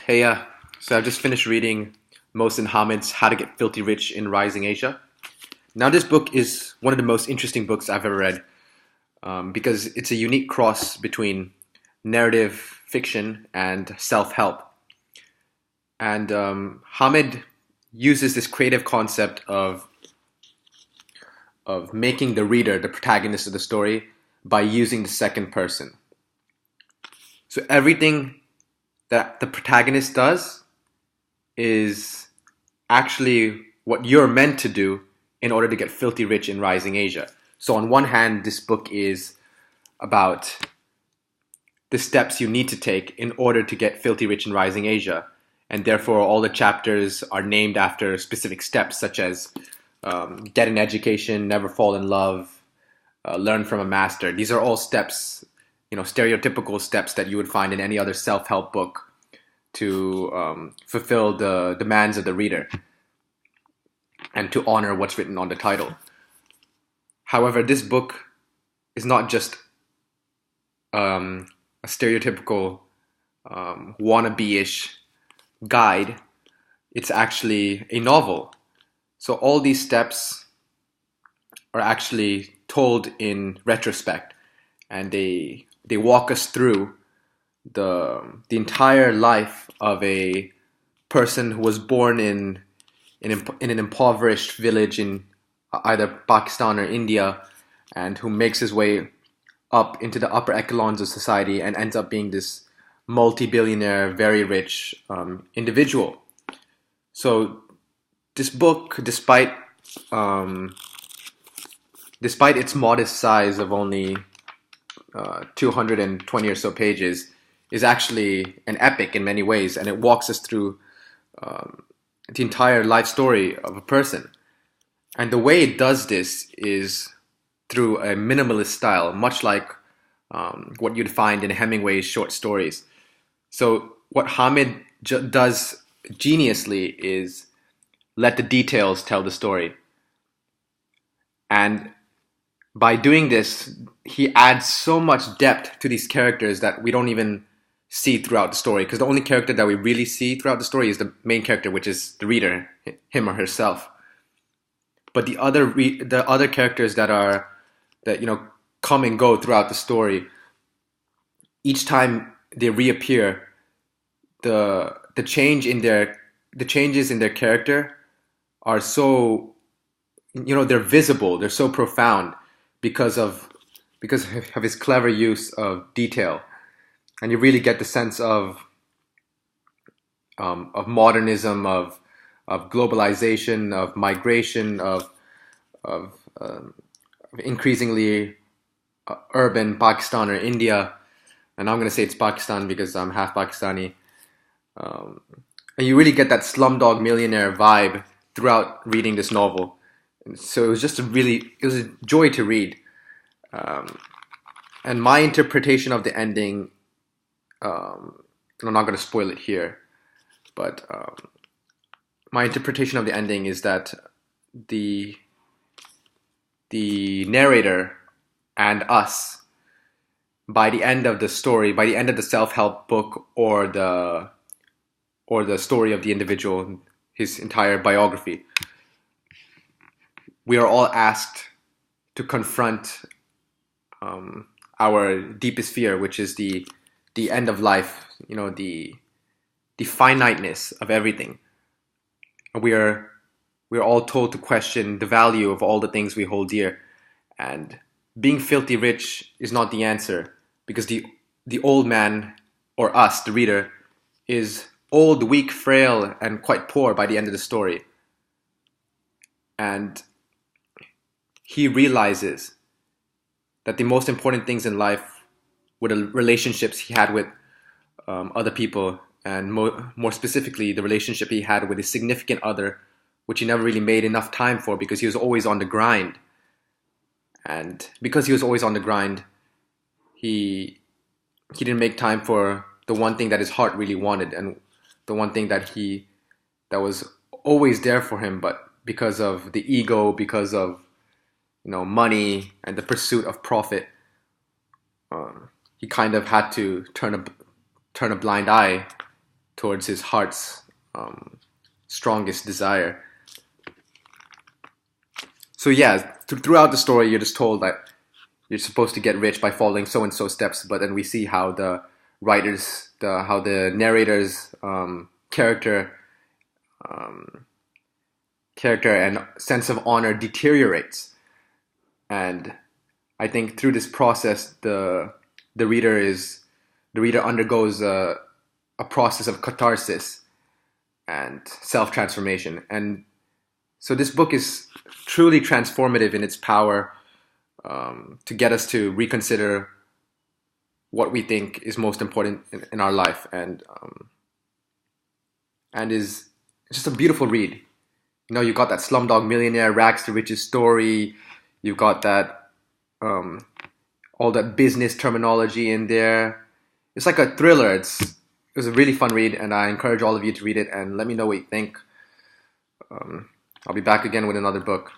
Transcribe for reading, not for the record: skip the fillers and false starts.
Hey, so I've just finished reading Mohsin Hamid's How to Get Filthy Rich in Rising Asia. Now, this book is one of the most interesting books I've ever read because it's a unique cross between narrative fiction and self-help. And Hamid uses this creative concept of making the reader the protagonist of the story by using the second person. So everything that the protagonist does is actually what you're meant to do in order to get filthy rich in Rising Asia. So on one hand, this book is about the steps you need to take in order to get filthy rich in Rising Asia. And therefore, all the chapters are named after specific steps, such as get an education, never fall in love, learn from a master. These are all steps, stereotypical steps that you would find in any other self-help book to fulfill the demands of the reader and to honor what's written on the title. However, this book is not just a stereotypical wannabe-ish guide. It's actually a novel. So all these steps are actually told in retrospect, and they walk us through the entire life of a person who was born in an impoverished village in either Pakistan or India, and who makes his way up into the upper echelons of society and ends up being this multi-billionaire, very rich individual. So this book, despite its modest size of only 220 or so pages, is actually an epic in many ways, and it walks us through the entire life story of a person. And the way it does this is through a minimalist style, much like what you'd find in Hemingway's short stories. So what Hamid does geniusly is let the details tell the story. And by doing this, he adds so much depth to these characters that we don't even see throughout the story. Because the only character that we really see throughout the story is the main character, which is the reader, him or herself. But the other characters that come and go throughout the story, each time they reappear, the changes in their character are so, they're visible, they're so profound because of his clever use of detail. And you really get the sense of modernism, of globalization, of migration, of increasingly urban Pakistan or India. And I'm going to say it's Pakistan because I'm half Pakistani. And you really get that Slumdog Millionaire vibe throughout reading this novel. And so it was just it was a joy to read. And my interpretation of the ending, I'm not going to spoil it here, but my interpretation of the ending is that the narrator and us, by the end of the story, by the end of the self-help book or the story of the individual, his entire biography, we are all asked to confront our deepest fear, which is the end of life, the finiteness of everything. We are all told to question the value of all the things we hold dear, and being filthy rich is not the answer, because the old man, or us, the reader, is old, weak, frail, and quite poor by the end of the story. And he realizes that the most important things in life were the relationships he had with other people, and more specifically, the relationship he had with his significant other, which he never really made enough time for because he was always on the grind. And because he was always on the grind, he didn't make time for the one thing that his heart really wanted, and the one thing that was always there for him, but because of the ego, because of money and the pursuit of profit, he kind of had to turn a blind eye towards his heart's strongest desire. So yeah, throughout the story, you're just told that you're supposed to get rich by following so and so steps, but then we see how the writers, how the narrator's character and sense of honor deteriorates. And I think through this process, the reader undergoes a process of catharsis and self-transformation. And so this book is truly transformative in its power to get us to reconsider what we think is most important in our life, and is just a beautiful read. You know, you got that Slumdog Millionaire, rags to riches story. You got that all that business terminology in there. It's like a thriller. It was a really fun read, and I encourage all of you to read it and let me know what you think. I'll be back again with another book.